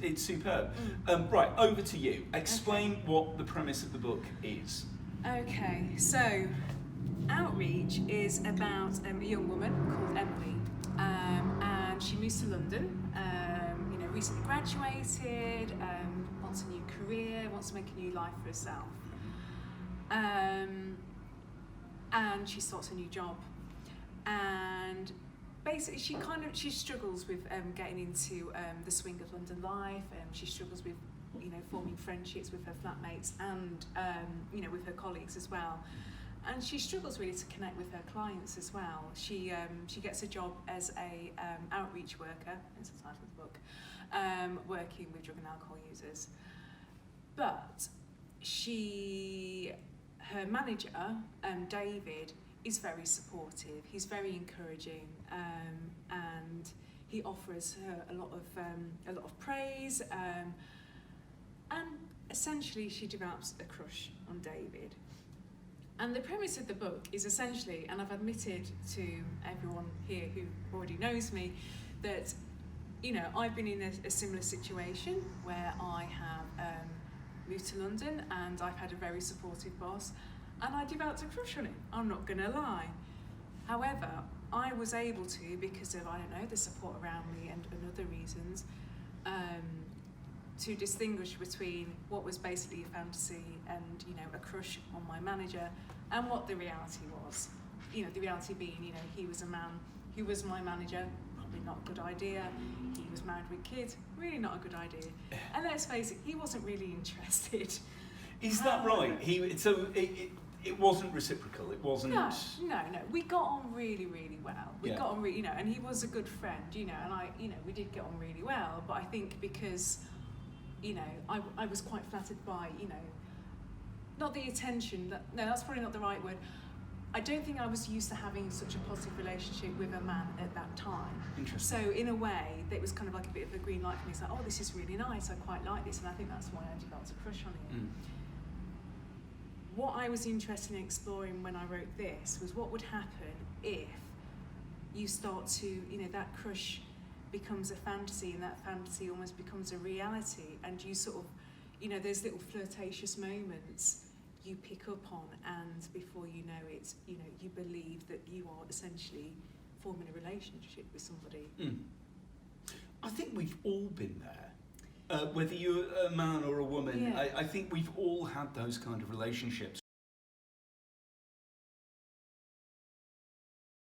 it's superb. Right, over to you. Explain what the premise of the book is. Okay, so Outreach is about a young woman called Emily, and she moves to London. Recently graduated, wants a new career, wants to make a new life for herself, and she starts a new job. And basically, she struggles with getting into the swing of London life. She struggles with forming friendships with her flatmates and with her colleagues as well. And she struggles really to connect with her clients as well. She gets a job as a outreach worker, it's the title of the book, working with drug and alcohol users. But her manager, David, is very supportive. He's very encouraging, and he offers her a lot of praise. And essentially, she develops a crush on David. And the premise of the book is essentially, and I've admitted to everyone here who already knows me, that I've been in a similar situation where I have moved to London and I've had a very supportive boss, and I developed a crush on him, I'm not going to lie. However, I was able to, because of, the support around me and other reasons, to distinguish between what was basically a fantasy and a crush on my manager, and what the reality was. The reality being, he was a man who was my manager, probably not a good idea. He was married with kids, really not a good idea. And let's face it, he wasn't really interested. Is that right? It wasn't reciprocal. It wasn't. No. We got on really, really well. We got on really, and he was a good friend, and we did get on really well. But I think because I was quite flattered by, not the attention, that's probably not the right word. I don't think I was used to having such a positive relationship with a man at that time. Interesting. So in a way, it was kind of like a bit of a green light for me. It's like, oh, this is really nice, I quite like this, and I think that's why I developed a crush on him. What I was interested in exploring when I wrote this was what would happen if you start to, that crush becomes a fantasy, and that fantasy almost becomes a reality, and you sort of, those little flirtatious moments you pick up on, and before you know it, you believe that you are essentially forming a relationship with somebody. I think we've all been there. Whether you're a man or a woman, I think we've all had those kind of relationships